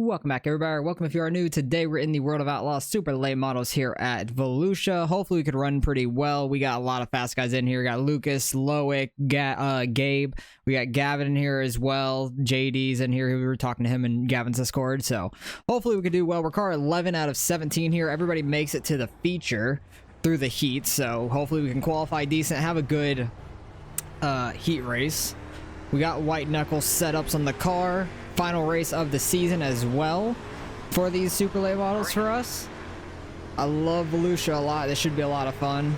Welcome back, everybody. Welcome if you are new. Today we're in the World of Outlaws super late models here at Volusia. Hopefully we could run pretty well. We got a lot of fast guys in here. We got Lucas, Loic, Gabe. We got Gavin in here as well. JD's in here. We were talking to him in Gavin's Discord. So hopefully we could do well. We're car 11 out of 17 here. Everybody makes it to the feature through the heat. So hopefully we can qualify decent, have a good heat race. We got white knuckle setups on the car. Final race of the season as well for these super late models for us. I love Volusia a lot. This should be a lot of fun.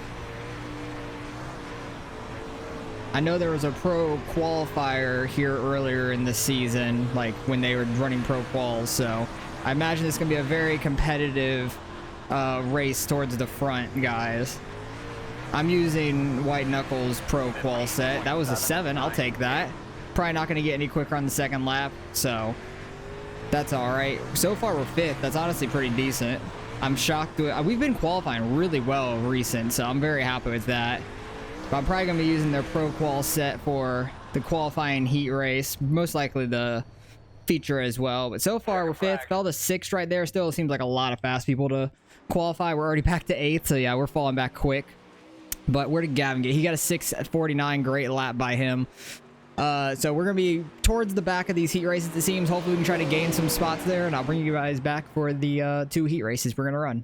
I know there was a pro qualifier here earlier in the season, like when they were running pro quals, so I imagine it's gonna be a very competitive race towards the front, guys. I'm using white knuckles pro qual set. That was a 7. I'll take that. Probably not going to get any quicker on the second lap, so that's all right. So far, we're 5th. That's honestly pretty decent. I'm shocked. We've been qualifying really well recent, so I'm very happy with that. But I'm probably going to be using their pro qual set for the qualifying heat race, most likely the feature as well. But so far, we're 5th. Fell to 6th right there. Still seems like a lot of fast people to qualify. We're already back to 8th, so yeah, we're falling back quick. But where did Gavin get? He got a 6:49. Great lap by him. So we're going to be towards the back of these heat races, it seems. Hopefully we can try to gain some spots there, and I'll bring you guys back for the 2 heat races we're going to run.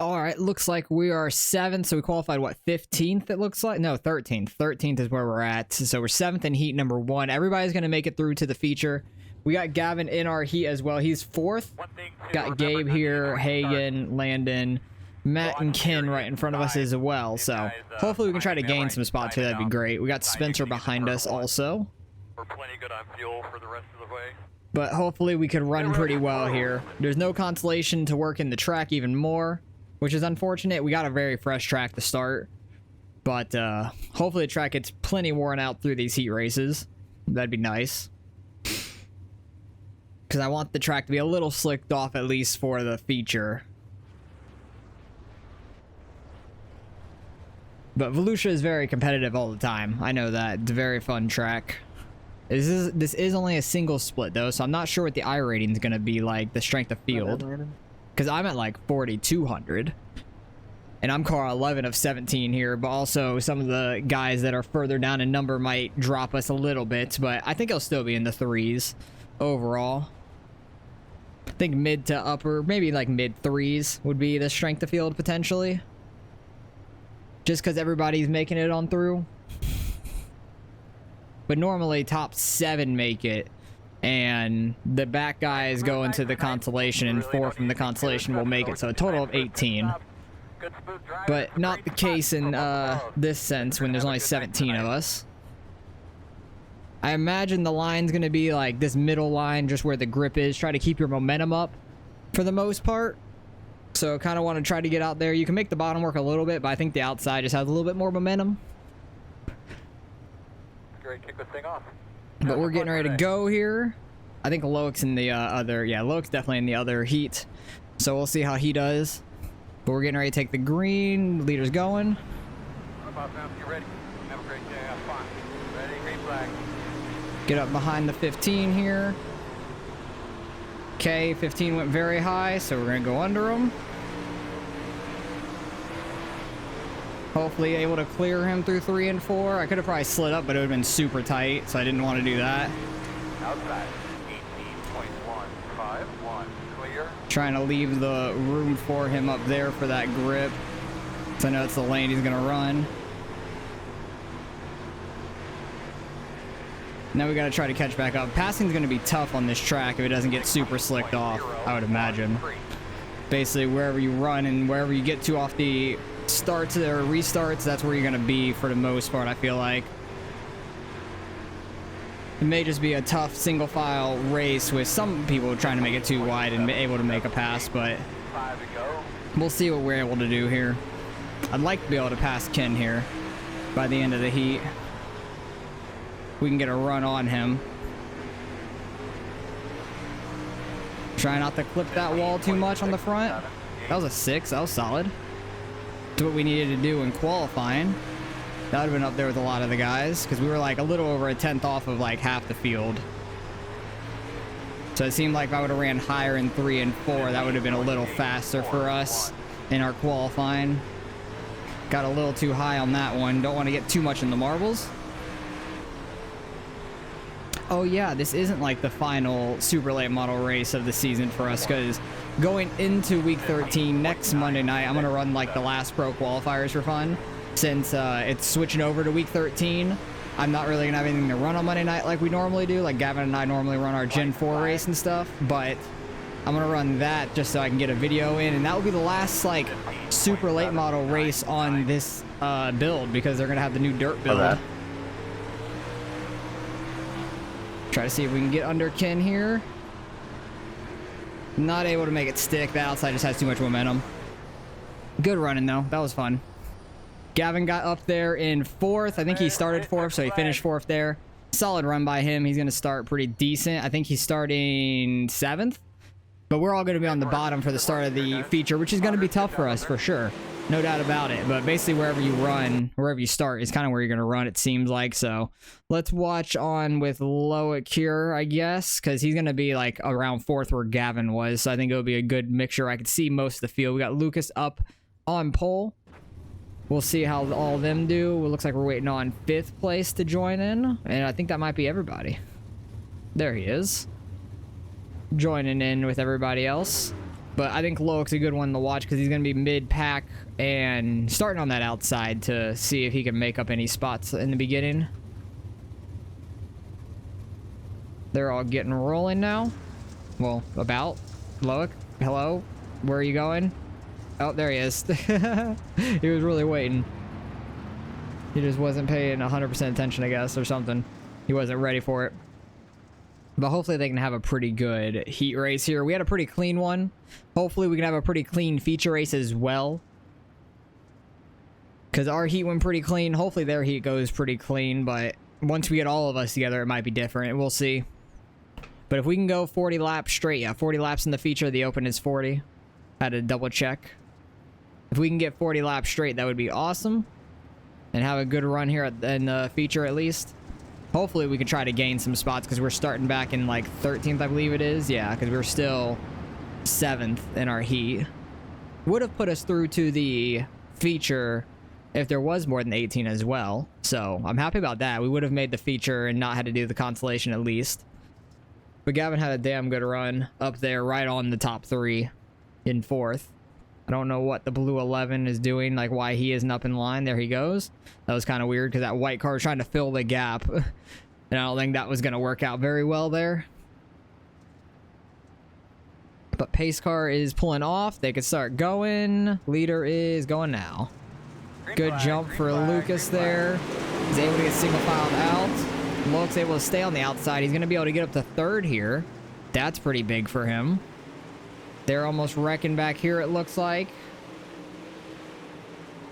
All right, looks like we are 7th, so we qualified, what, 15th it looks like? No, 13th. 13th is where we're at. So we're 7th in heat number 1. Everybody's going to make it through to the feature. We got Gavin in our heat as well. He's 4th. Got Gabe here, Hagen, Landon, Matt and Ken right in front of us as well, so hopefully we can try to gain some spots here. That'd be great. We got Spencer behind us also. We're plenty good on fuel for the rest of the way. But hopefully we could run pretty well here. There's no consolation to work in the track even more, which is unfortunate. We got a very fresh track to start, but hopefully the track gets plenty worn out through these heat races. That'd be nice, because I want the track to be a little slicked off at least for the feature. But Volusia is very competitive all the time. I know that. It's a very fun track. This is only a single split, though, so I'm not sure what the I rating is going to be like, the strength of field. Because I'm at like 4,200. And I'm car 11 of 17 here, but also some of the guys that are further down in number might drop us a little bit, but I think it'll still be in the 3s overall. I think mid to upper, maybe like mid 3s would be the strength of field potentially. Just because everybody's making it on through. But normally top 7 make it, and the back guys go into the consolation, and 4 from the consolation will make it, so a total of 18. But not the case in this sense when there's only 17 of us. I imagine the line's going to be like this middle line, just where the grip is. Try to keep your momentum up for the most part. So kind of want to try to get out there. You can make the bottom work a little bit, but I think the outside just has a little bit more momentum. Great, kick this thing off. But we're getting ready to go here. I think Loic's in the other, yeah, Loic's definitely in the other heat. So we'll see how he does. But we're getting ready to take the green. Leader's going. You ready? Have a great day. Have fun. Ready? Green flag. Get up behind the 15 here. Okay, 15 went very high, so we're going to go under him. Hopefully able to clear him through 3 and 4. I could have probably slid up, but it would have been super tight, so I didn't want to do that. Outside, 18.151, clear. Trying to leave the room for him up there for that grip. So I know it's the lane he's going to run. Now we got to try to catch back up. Passing's going to be tough on this track if it doesn't get super slicked off, I would imagine. Basically, wherever you run and wherever you get to off the starts or restarts, that's where you're going to be for the most part, I feel like. It may just be a tough single file race with some people trying to make it too wide and able to make a pass, but we'll see what we're able to do here. I'd like to be able to pass Ken here by the end of the heat. We can get a run on him. Try not to clip that wall too much on the front. That was a 6. That was solid. That's what we needed to do in qualifying. That would have been up there with a lot of the guys, because we were like a little over a tenth off of like half the field. So it seemed like if I would have ran higher in 3 and 4, that would have been a little faster for us in our qualifying. Got a little too high on that one. Don't want to get too much in the marbles. Oh yeah, this isn't like the final super late model race of the season for us, because going into week 13 next Monday night, I'm going to run like the last pro qualifiers for fun. Since it's switching over to week 13, I'm not really going to have anything to run on Monday night like we normally do. Like Gavin and I normally run our Gen 4 race and stuff, but I'm going to run that just so I can get a video in, and that will be the last like super late model race on this build, because they're going to have the new dirt build. Okay. Try to see if we can get under Ken here. Not able to make it stick. The outside just has too much momentum. Good running though. That was fun. Gavin got up there in 4th. I think he started 4th, so he finished 4th there. Solid run by him. He's going to start pretty decent. I think he's starting 7th. But we're all going to be on the bottom for the start of the feature, which is going to be tough for us for sure. No doubt about it. But basically wherever you run, wherever you start is kind of where you're going to run, it seems like. So let's watch on with Loic here, I guess, because he's going to be like around 4th where Gavin was. So I think it'll be a good mixture. I could see most of the field. We got Lucas up on pole. We'll see how all of them do. It looks like we're waiting on 5th place to join in. And I think that might be everybody. There he is. Joining in with everybody else. But I think Loic's a good one to watch, because he's going to be mid-pack and starting on that outside to see if he can make up any spots in the beginning. They're all getting rolling now. Well, about. Loic, hello? Where are you going? Oh, there he is. He was really waiting. He just wasn't paying 100% attention, I guess, or something. He wasn't ready for it. But hopefully they can have a pretty good heat race here. We had a pretty clean one. Hopefully we can have a pretty clean feature race as well. Because our heat went pretty clean. Hopefully their heat goes pretty clean. But once we get all of us together, it might be different. We'll see. But if we can go 40 laps straight. Yeah, 40 laps in the feature. The open is 40. Had to double check. If we can get 40 laps straight, that would be awesome. And have a good run here in the feature at least. Hopefully we can try to gain some spots, because we're starting back in like 13th, I believe it is. Yeah, because we're still 7th in our heat. Would have put us through to the feature if there was more than 18 as well. So I'm happy about that. We would have made the feature and not had to do the consolation at least. But Gavin had a damn good run up there, right on the top 3 in 4th. I don't know what the blue 11 is doing, like why he isn't up in line. There he goes. That was kind of weird, because that white car was trying to fill the gap. And I don't think that was going to work out very well there. But pace car is pulling off. They can start going. Leader is going now. Good jump for Lucas there. He's able to get single filed out. Loic's able to stay on the outside. He's going to be able to get up to 3rd here. That's pretty big for him. They're almost wrecking back here, it looks like.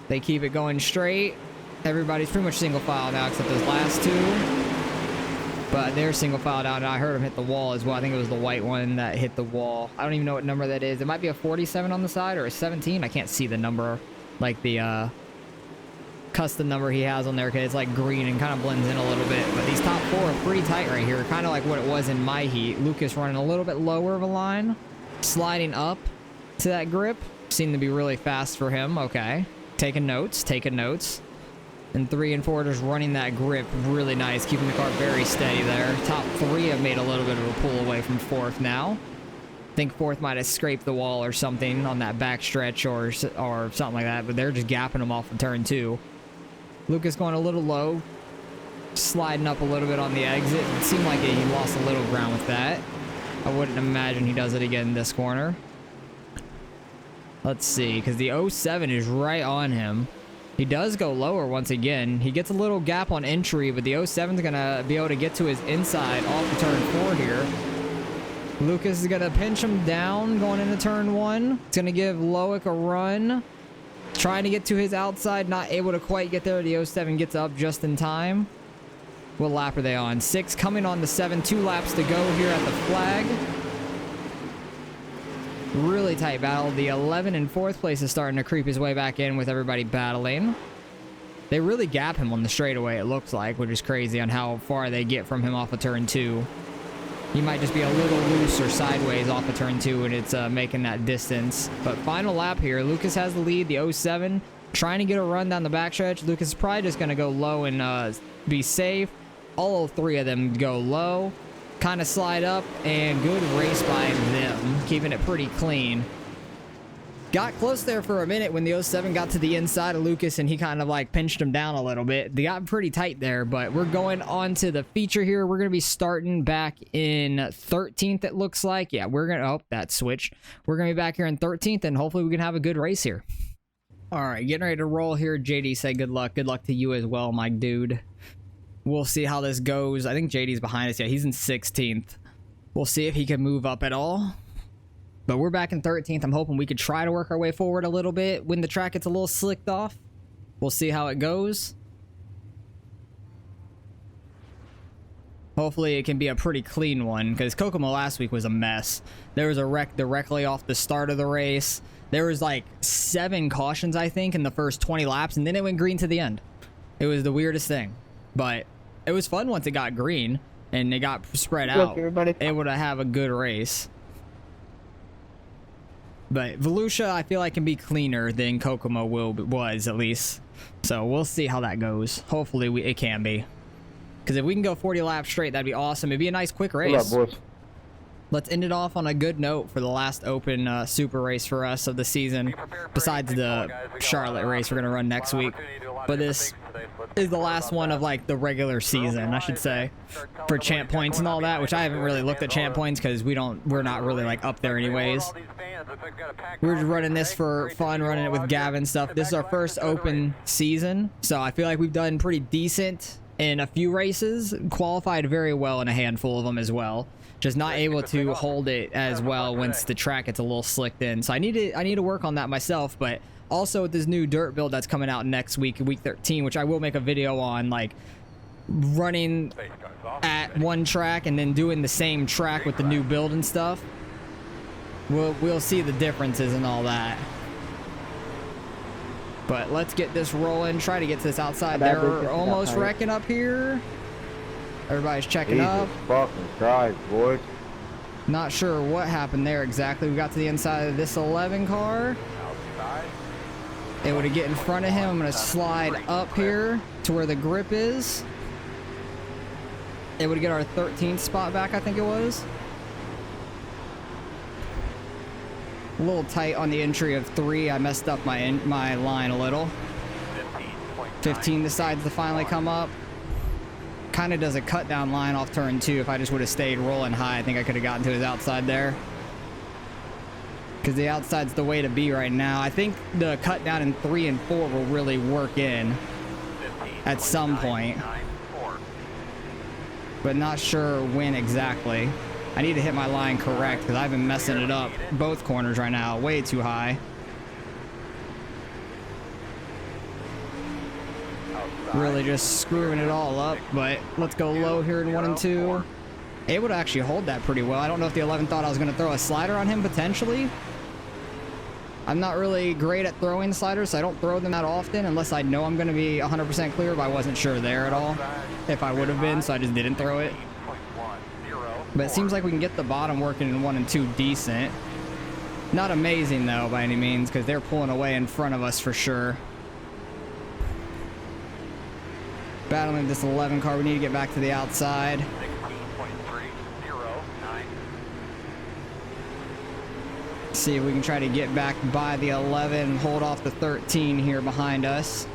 They keep it going straight. Everybody's pretty much single file now, except those last 2. But they're single filed out, and I heard him hit the wall as well. I think it was the white one that hit the wall. I don't even know what number that is. It might be a 47 on the side or a 17. I can't see the number, like the custom number he has on there, because it's like green and kind of blends in a little bit. But these top 4 are pretty tight right here, kind of like what it was in my heat. Lucas running a little bit lower of a line. Sliding up to that grip. Seemed to be really fast for him. Okay. Taking notes. Taking notes. And 3 and 4 just running that grip really nice. Keeping the car very steady there. Top 3 have made a little bit of a pull away from 4th now. I think 4th might have scraped the wall or something on that back stretch or something like that. But they're just gapping him off of turn 2. Lucas going a little low. Sliding up a little bit on the exit. It seemed like he lost a little ground with that. I wouldn't imagine he does it again in this corner. Let's see, because the 07 is right on him. He does go lower once again. He gets a little gap on entry, but the 07's going to be able to get to his inside off of turn 4 here. Lucas is going to pinch him down going into turn 1. It's going to give Loic a run. Trying to get to his outside, not able to quite get there. The 07 gets up just in time. What lap are they on? 6 coming on the 7. 2 laps to go here at the flag. Really tight battle. The 11 in 4th place is starting to creep his way back in with everybody battling. They really gap him on the straightaway, it looks like, which is crazy on how far they get from him off of turn 2. He might just be a little loose or sideways off of turn 2, and it's making that distance. But final lap here, Lucas has the lead, the 07, trying to get a run down the backstretch. Lucas is probably just going to go low and be safe. All 3 of them go low, kind of slide up, and good race by them, keeping it pretty clean. Got close there for a minute when the 07 got to the inside of Lucas, and he kind of like pinched him down a little bit. They got pretty tight there, but we're going on to the feature here. We're going to be starting back in 13th, it looks like. Yeah, we're going to... Oh, that switched. We're going to be back here in 13th, and hopefully we can have a good race here. All right, getting ready to roll here. JD said good luck. Good luck to you as well, my dude. We'll see how this goes. I think JD's behind us. Yeah, he's in 16th. We'll see if he can move up at all. But we're back in 13th. I'm hoping we could try to work our way forward a little bit when the track gets a little slicked off. We'll see how it goes. Hopefully it can be a pretty clean one, because Kokomo last week was a mess. There was a wreck directly off the start of the race. There was like 7 cautions, I think, in the first 20 laps, and then it went green to the end. It was the weirdest thing. But it was fun once it got green and it got spread out. Able to have a good race. But Volusia, I feel like, can be cleaner than Kokomo was, at least. So we'll see how that goes. Hopefully it can be. Because if we can go 40 laps straight, that'd be awesome. It'd be a nice quick race. What up, boys? Let's end it off on a good note for the last open super race for us of the season. Besides the Charlotte race we're going to run next week. But this is the last one of like the regular season, I should say, for champ points and all that, which I haven't really looked at champ points because we're not really like up there anyways. We're just running this for fun, running it with Gavin stuff. This is our first open season, so I feel like we've done pretty decent in a few races, qualified very well in a handful of them as well. Just not able to hold it as well once the track gets a little slicked in. So I need to work on that myself, but also with this new dirt build that's coming out next week, week 13, which I will make a video on, like running at one track and then doing the same track with the new build and stuff. We'll see the differences and all that. But let's get this rolling. Try to get to this outside. They're almost wrecking up here. Everybody's checking up. Fucking Christ, boys. Not sure what happened there exactly. We got to the inside of this 11 car. Able to get in front of him. I'm going to slide up here to where the grip is. Able to get our 13th spot back, I think it was. A little tight on the entry of 3. I messed up my line a little. 15 decides to finally come up. Kind of does a cut down line off turn 2. If I just would have stayed rolling high, I think I could have gotten to his outside there. Because the outside's the way to be right now. I think the cut down in 3 and 4 will really work in at some point. But not sure when exactly. I need to hit my line correct because I've been messing it up both corners right now, way too high. Really just screwing it all up, but let's go low here in 1 and 2. Able to actually hold that pretty well. I don't know if the 11 thought I was going to throw a slider on him potentially. I'm not really great at throwing sliders, so I don't throw them that often unless I know I'm going to be 100% clear, but I wasn't sure there at all if I would have been, so I just didn't throw it. But it seems like we can get the bottom working in 1 and 2 decent. Not amazing though by any means, because they're pulling away in front of us for sure. Battling this 11 car, we need to get back to the outside. See if we can try to get back by the 11, hold off the 13 here behind us.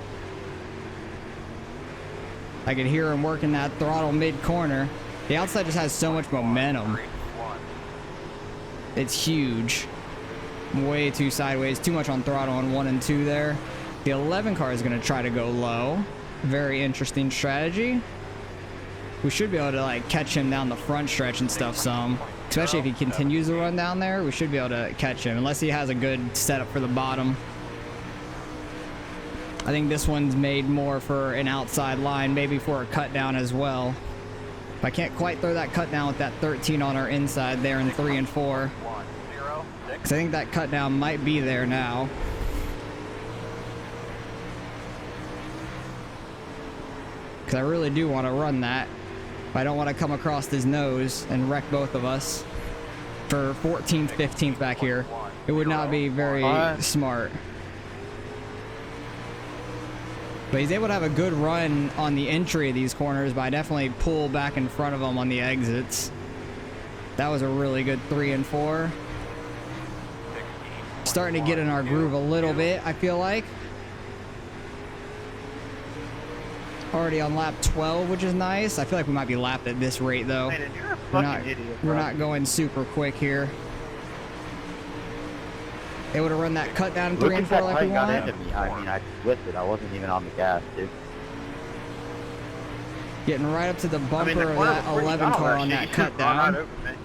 I can hear him working that throttle mid-corner. The outside just has so much momentum. It's huge. Way too sideways, too much on throttle on 1 and 2 there. The 11 car is going to try to go low. Very interesting strategy. We should be able to like catch him down the front stretch and stuff some. Especially if he continues to run down there, we should be able to catch him. Unless he has a good setup for the bottom. I think this one's made more for an outside line, maybe for a cut down as well. I can't quite throw that cut down with that 13 on our inside there in 3 and 4. Because I think that cut down might be there now. because I really do want to run that. I don't want to come across his nose and wreck both of us for 14th, 15th back here. It would not be very smart. But he's able to have a good run on the entry of these corners, but I definitely pull back in front of him on the exits. That was a really good 3 and 4. Starting to get in our groove a little bit, I feel like. Already on lap 12, which is nice. I feel like we might be lapped at this rate, though. Man, you're a fucking idiot, bro. We're not going super quick here. Able to run that cut down 3 and 4 like we got want. into me. I mean, I flipped it. I wasn't even on the gas, dude. Getting right up to the bumper the of corner that was pretty 11 solid, car on actually. that You cut could've gone right down. over me.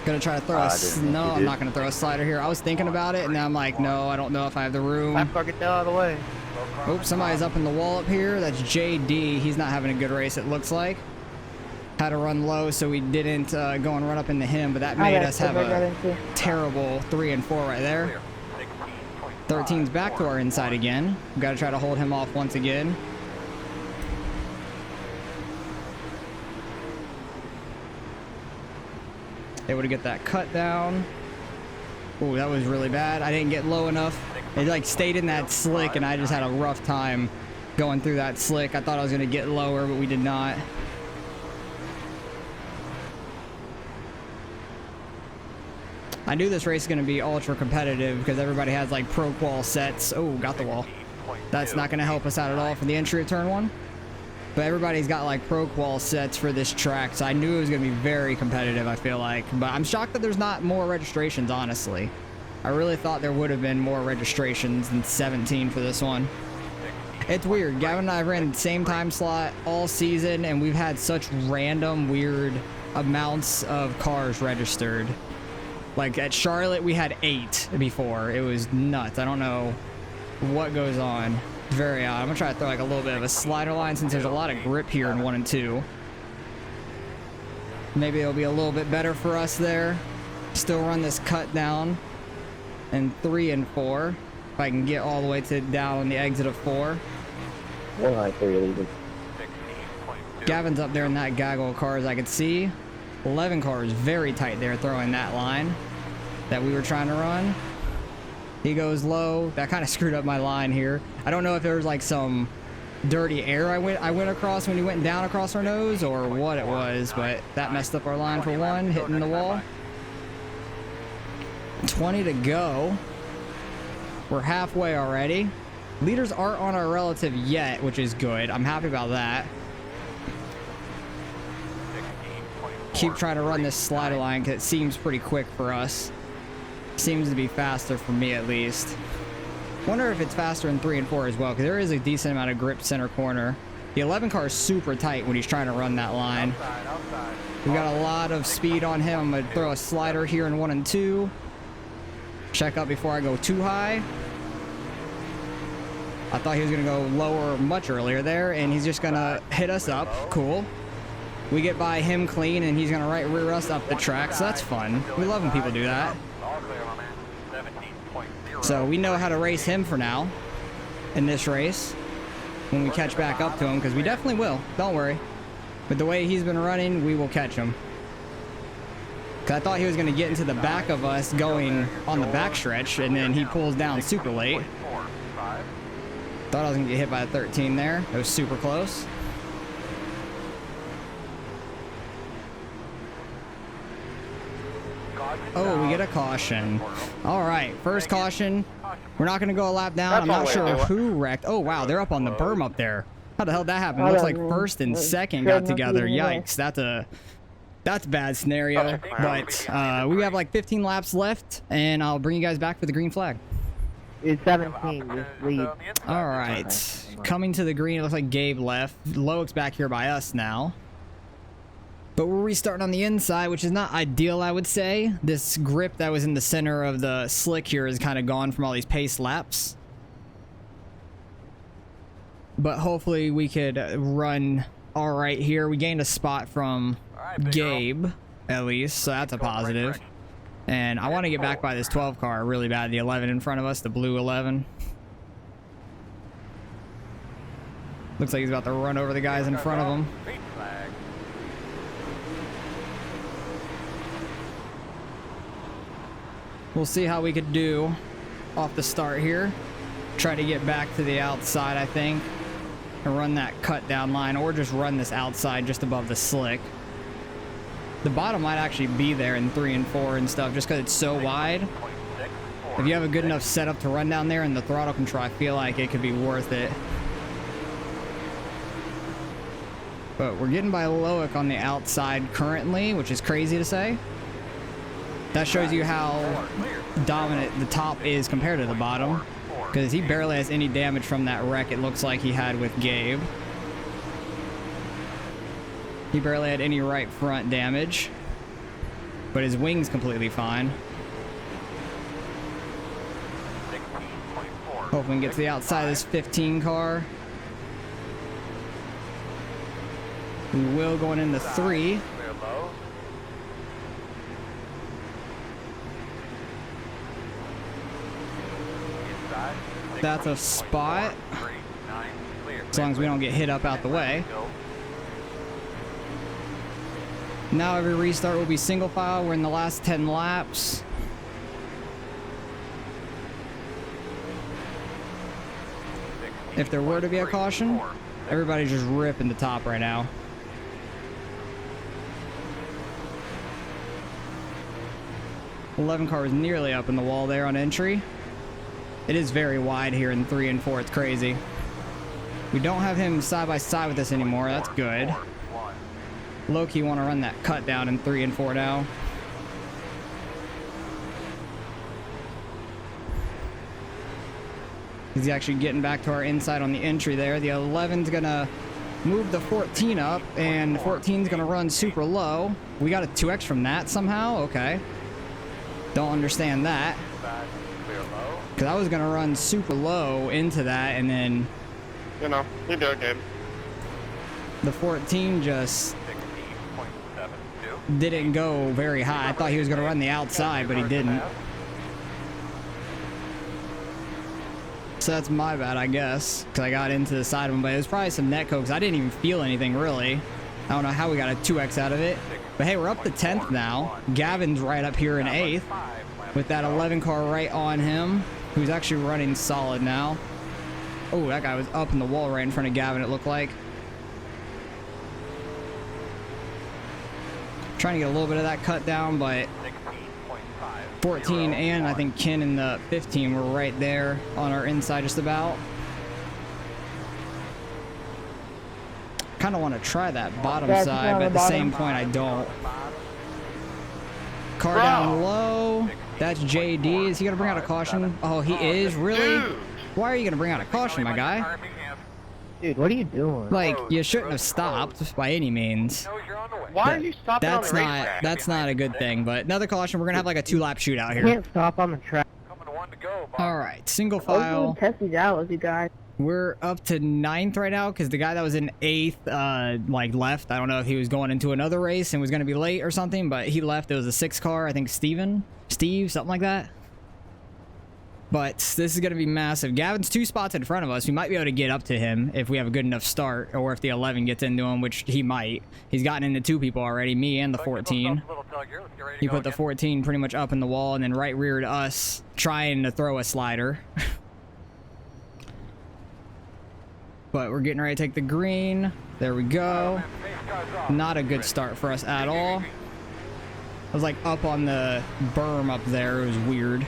Gonna try to throw I a... didn't think No, you I'm did. not gonna throw a slider here. I was thinking about it, and then I'm like, no, I don't know if I have the room. That fucking get out of the way. Oops, somebody's up in the wall up here. That's JD. He's not having a good race, it looks like. Had to run low, so we didn't go and run up into him, but that made us have a terrible 3 and 4 right there. 13's back to our inside again. We've got to try to hold him off once again. Able to get that cut down. Oh, that was really bad. I didn't get low enough. It like stayed in that slick, and I just had a rough time going through that slick. I thought I was going to get lower, but we did not. I knew this race is going to be ultra competitive because everybody has like pro qual sets. Oh, got the wall. That's not going to help us out at all for the entry of turn 1. But everybody's got like pro qual sets for this track, so I knew it was going to be very competitive, I feel like. But I'm shocked that there's not more registrations, honestly. I really thought there would have been more registrations than 17 for this one. It's weird. Gavin and I ran the same time slot all season, and we've had such random, weird amounts of cars registered. Like at Charlotte, we had 8 before. It was nuts. I don't know what goes on. Very odd. I'm gonna try to throw like a little bit of a slider line since there's a lot of grip here in 1 and 2. Maybe it'll be a little bit better for us there. Still run this cut down in 3 and 4. If I can get all the way to down on the exit of 4. 193 leaving. Gavin's up there in that gaggle of cars I could see. 11 cars very tight there throwing that line that we were trying to run. He goes low. That kind of screwed up my line here. I don't know if there was like some dirty air I went across when he went down across our nose or what it was, but that messed up our line for 1, hitting the wall. 20 to go. We're halfway already. Leaders aren't on our relative yet, which is good. I'm happy about that. Keep trying to run this slider line because it seems pretty quick for us. Seems to be faster for me at least. Wonder if it's faster in 3 and 4 as well, because there is a decent amount of grip center corner. The 11 car is super tight when he's trying to run that line. We got a lot of speed on him. I'm going to throw a slider here in 1 and 2. Check up before I go too high. I thought he was going to go lower much earlier there, and he's just going to hit us up. Cool. We get by him clean, and he's going to right rear us up the track, so that's fun. We love when people do that. So we know how to race him for now in this race when we catch back up to him, because we definitely will. Don't worry. With the way he's been running, we will catch him. Because I thought he was going to get into the back of us going on the backstretch, and then he pulls down super late. Thought I was going to get hit by a 13 there. It was super close. Oh, we get a caution. All right, first caution. We're not going to go a lap down. I'm not sure who wrecked. Oh, wow, they're up on the berm up there. How the hell did that happen? Looks like first and second got together. Yikes, that's a bad scenario. But we have like 15 laps left, and I'll bring you guys back for the green flag. It's 17, just lead. All right, coming to the green. It looks like Gabe left. Loic's back here by us now. But we're restarting on the inside, which is not ideal, I would say. This grip that was in the center of the slick here is kind of gone from all these pace laps. But hopefully we could run all right here. We gained a spot from Gabe, at least, so that's a positive. And I want to get back by this 12 car really bad. The 11 in front of us, the blue 11. Looks like he's about to run over the guys in front of him. Green flag. We'll see how we could do off the start here. Try to get back to the outside, I think, and run that cut down line, or just run this outside just above the slick. The bottom might actually be there in 3 and 4 and stuff, just because it's so wide. If you have a good enough setup to run down there and the throttle control, I feel like it could be worth it. But we're getting by Loic on the outside currently, which is crazy to say. That shows you how dominant the top is compared to the bottom, because he barely has any damage from that wreck it looks like he had with Gabe. He barely had any right front damage, but his wing's completely fine. Hope we can get to the outside of this 15 car. We will going into 3. That's a spot, as long as we don't get hit up out the way. Now every restart will be single file. We're in the last 10 laps. If there were to be a caution, everybody's just ripping the top right now. '11 car is nearly up in the wall there on entry. It is very wide here in 3 and 4. It's crazy. We don't have him side by side with us anymore. That's good. Low-key want to run that cut down in 3 and 4 now. He's actually getting back to our inside on the entry there. The 11's gonna move the 14 up, and 14's gonna run super low. We got a 2x from that somehow? Okay. Don't understand that. Because I was gonna run super low into that, and then... You know, you do it good. The 14 just didn't go very high. I thought he was gonna run the outside, but he didn't. So that's my bad, I guess, because I got into the side of him, but it was probably some netco, because I didn't even feel anything, really. I don't know how we got a 2x out of it. But hey, we're up to 10th now. Gavin's right up here in 8th, with that 11 car right on him, who's actually running solid now. Oh, that guy was up in the wall right in front of Gavin, it looked like. Trying to get a little bit of that cut down, but 14 and I think Ken and the 15 were right there on our inside just about. Kind of want to try that bottom side, but at the same point I don't. Car down low. That's JD. Is he going to bring out a caution? Oh, he is? Really? Why are you going to bring out a caution, my guy? Dude, what are you doing? Like, you shouldn't have stopped by any means. Why are you stopping on the racetrack? That's not a good thing, but another caution. We're going to have like a 2-lap shootout You here. can't stop on the track. All right, single I was file. doing test these out with you guys. We're up to 9th right now because the guy that was in 8th, like, left. I don't know if he was going into another race and was going to be late or something, but he left. It was a 6 car. I think Steve, something like that. But this is going to be massive. Gavin's 2 spots in front of us. We might be able to get up to him if we have a good enough start, or if the 11 gets into him, which he might. He's gotten into 2 people already, me and the 14. He put the 14 pretty much up in the wall and then right reared us, trying to throw a slider. But we're getting ready to take the green. There we go. Not a good start for us at all. I was like up on the berm up there. It was weird.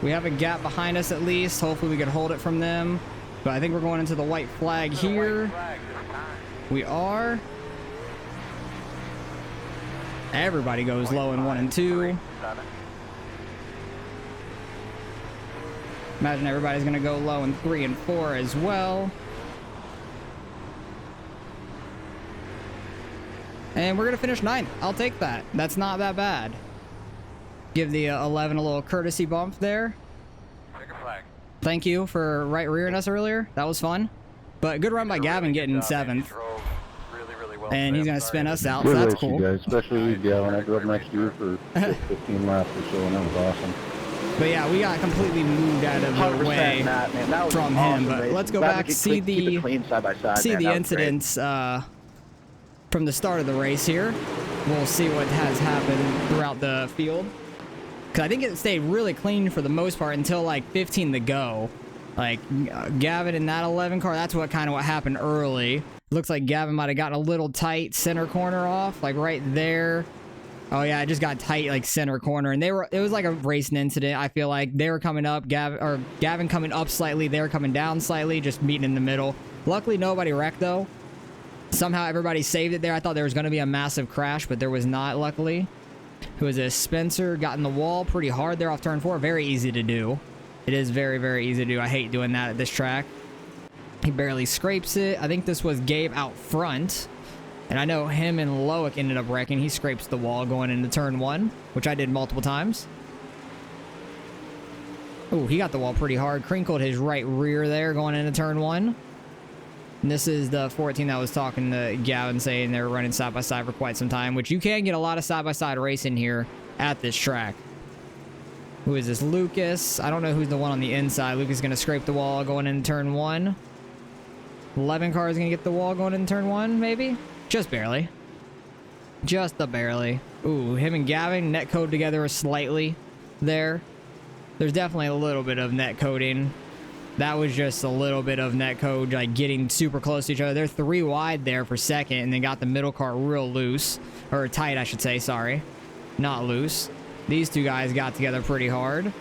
We have a gap behind us at least. Hopefully we can hold it from them. But I think we're going into the white flag here. We are. Everybody goes low in 1 and 2. Imagine everybody's going to go low in 3 and 4 as well. And we're going to finish 9th. I'll take that. That's not that bad. Give the 11 a little courtesy bump there. Thank you for right rearing us earlier. That was fun. But good run by Gavin getting 7th. And he's going to spin us out, so that's cool. Guys, especially you, Gavin. I drove next to you for 15 laps or so, and that was awesome. But yeah, we got completely moved out of the 100% way Matt, man. That was from awesome him. But racing. let's go Glad back we to could see keep it the clean side by side, see man. the That was great. incidents from the start of the race here. We'll see what has happened throughout the field. Because I think it stayed really clean for the most part until like 15 to go. Like Gavin in that 11 car, that's what happened early. Looks like Gavin might have gotten a little tight center corner off, like right there. Oh yeah, it just got tight like center corner, and it was like a racing incident. I feel like they were coming up, Gavin coming up slightly, they were coming down slightly, just meeting in the middle. Luckily nobody wrecked though. Somehow everybody saved it there. I thought there was going to be a massive crash, but there was not, luckily. Who is this? Spencer got in the wall pretty hard there off turn 4. Very easy to do. It is very, very easy to do. I hate doing that at this track. He barely scrapes it. I think this was Gabe out front. And I know him and Loic ended up wrecking. He scrapes the wall going into turn 1, which I did multiple times. Oh, he got the wall pretty hard. Crinkled his right rear there going into turn 1. And this is the 14 that was talking to Gavin, saying they're running side by side for quite some time, which you can get a lot of side by side racing here at this track. Who is this? Lucas. I don't know who's the one on the inside. Lucas is going to scrape the wall going into turn 1. 11 car is going to get the wall going into turn 1, maybe? Just barely. Just barely. Ooh, him and Gavin net code together slightly there. There's definitely a little bit of net coding. That was just a little bit of net code, like getting super close to each other. They're 3 wide there for second, and they got the middle car real loose. Or tight, I should say, sorry. Not loose. These two guys got together pretty hard.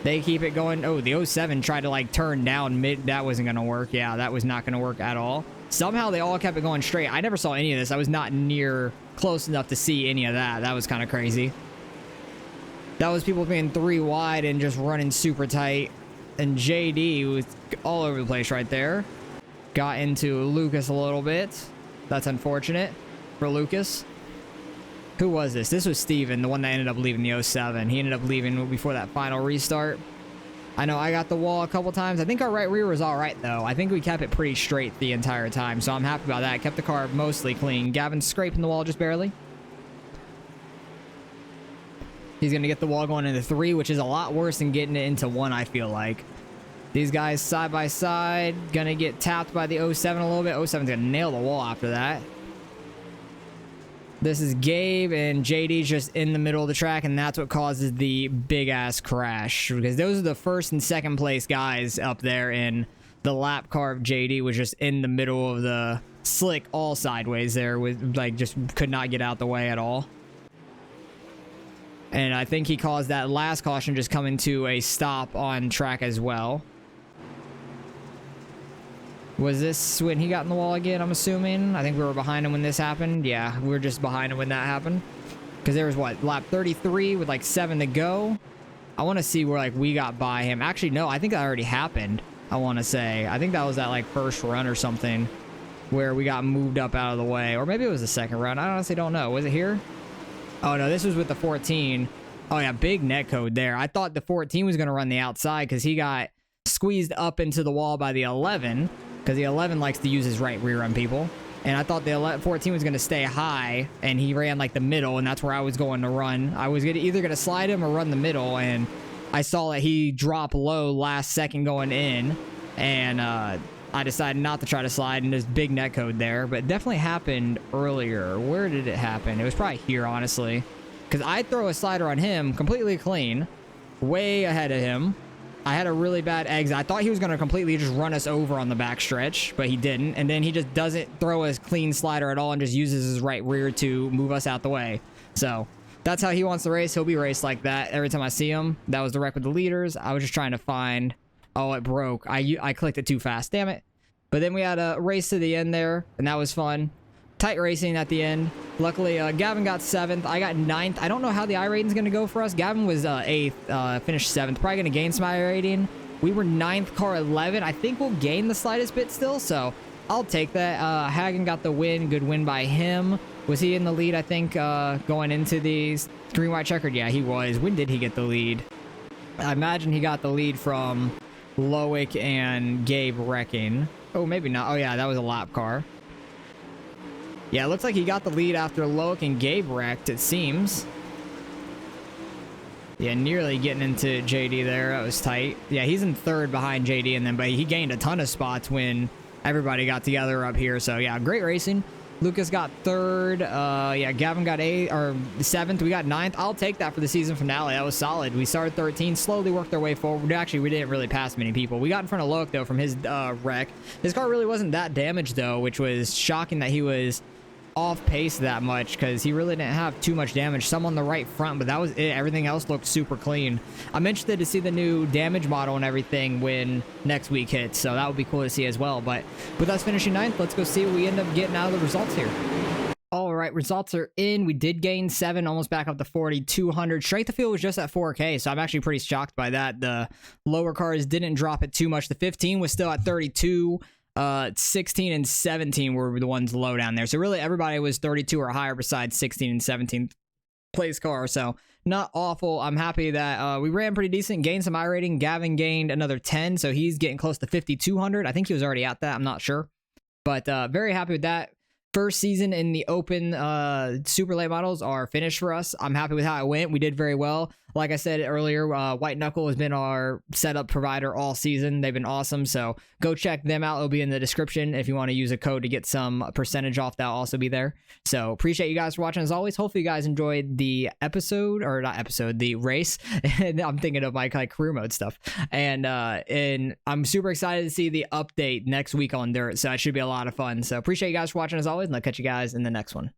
They keep it going. Oh, the 07 tried to like turn down mid. That wasn't going to work. Yeah, that was not going to work at all. Somehow they all kept it going straight. I never saw any of this. I was not near close enough to see any of that. That was kind of crazy. That was people being 3 wide and just running super tight. And JD was all over the place right there. Got into Lucas a little bit. That's unfortunate for Lucas. Who was this? This was Steven, the one that ended up leaving the 07. He ended up leaving before that final restart. I know I got the wall a couple times. I think our right rear was all right, though. I think we kept it pretty straight the entire time, so I'm happy about that. Kept the car mostly clean. Gavin's scraping the wall just barely. He's going to get the wall going into 3, which is a lot worse than getting it into 1, I feel like. These guys side by side. Going to get tapped by the 07 a little bit. 07's going to nail the wall after that. This is Gabe, and JD's just in the middle of the track, and that's what causes the big-ass crash. Because those are the first and second place guys up there, and the lap car of JD was just in the middle of the slick all sideways there. With like, just could not get out the way at all. And I think he caused that last caution just coming to a stop on track as well. Was this when he got in the wall again, I'm assuming? I think we were behind him when this happened. Yeah, we were just behind him when that happened. Because there was, what, lap 33 with like 7 to go? I want to see where like we got by him. Actually, no, I think that already happened, I want to say. I think that was that like first run or something where we got moved up out of the way. Or maybe it was the second run. I honestly don't know. Was it here? Oh, no, this was with the 14. Oh, yeah, big net code there. I thought the 14 was going to run the outside because he got squeezed up into the wall by the 11. Because the 11 likes to use his right rear on people. And I thought the 14 was going to stay high, and he ran like the middle, and that's where I was going to run. I was either going to slide him or run the middle, and I saw that he dropped low last second going in, and I decided not to try to slide, and there's big net code there. But it definitely happened earlier. Where did it happen? It was probably here, honestly. Because I throw a slider on him completely clean, way ahead of him. I had a really bad exit. I thought he was going to completely just run us over on the back stretch, but he didn't. And then he just doesn't throw a clean slider at all and just uses his right rear to move us out the way. So that's how he wants to race. He'll be raced like that every time I see him. That was the wreck with the leaders. I was just trying to find... Oh, it broke. I clicked it too fast. Damn it. But then we had a race to the end there, and that was fun. Tight racing at the end. Luckily, Gavin got 7th. I got 9th. I don't know how the iRating's going to go for us. Gavin was 8th, finished 7th. Probably going to gain some iRating. We were 9th, car 11. I think we'll gain the slightest bit still, so I'll take that. Hagen got the win. Good win by him. Was he in the lead, I think, going into the green-white checkered? Yeah, he was. When did he get the lead? I imagine he got the lead from Loic and Gabe wrecking. Oh, maybe not. Oh, yeah, that was a lap car. Yeah, it looks like he got the lead after Loic and Gabe wrecked, it seems. Yeah, nearly getting into JD there. That was tight. Yeah, he's in third behind JD, and then but he gained a ton of spots when everybody got together up here. So yeah, great racing. Lucas got third. Yeah, Gavin got eighth or seventh. We got ninth. I'll take that for the season finale. That was solid. We started 13, slowly worked our way forward. Actually, we didn't really pass many people. We got in front of Loic though from his wreck. His car really wasn't that damaged though, which was shocking that he was off pace that much because he really didn't have too much damage. Some on the right front, but that was it. Everything else looked super clean. I'm interested to see the new damage model and everything when next week hits, so that would be cool to see as well. But with us finishing ninth, let's go see what we end up getting out of the results here. All right, results are in. We did gain 7, almost back up to 4,200. Strength of field was just at 4K, so I'm actually pretty shocked by that. The lower cars didn't drop it too much. The 15 was still at 32. 16 and 17 were the ones low down there. So really everybody was 32 or higher besides 16 and 17 place car. So not awful. I'm happy that we ran pretty decent, gained some iRating. Gavin gained another 10, so he's getting close to 5,200. I think he was already at that. I'm not sure. But very happy with that. First season in the open super late models are finished for us. I'm happy with how it went. We did very well. Like I said earlier, White Knuckle has been our setup provider all season. They've been awesome, so go check them out. It'll be in the description if you want to use a code to get some percentage off. That'll also be there. So appreciate you guys for watching as always. Hopefully you guys enjoyed the episode, or not episode, the race. And I'm thinking of my like career mode stuff. And I'm super excited to see the update next week on Dirt, so it should be a lot of fun. So appreciate you guys for watching as always, and I'll catch you guys in the next one.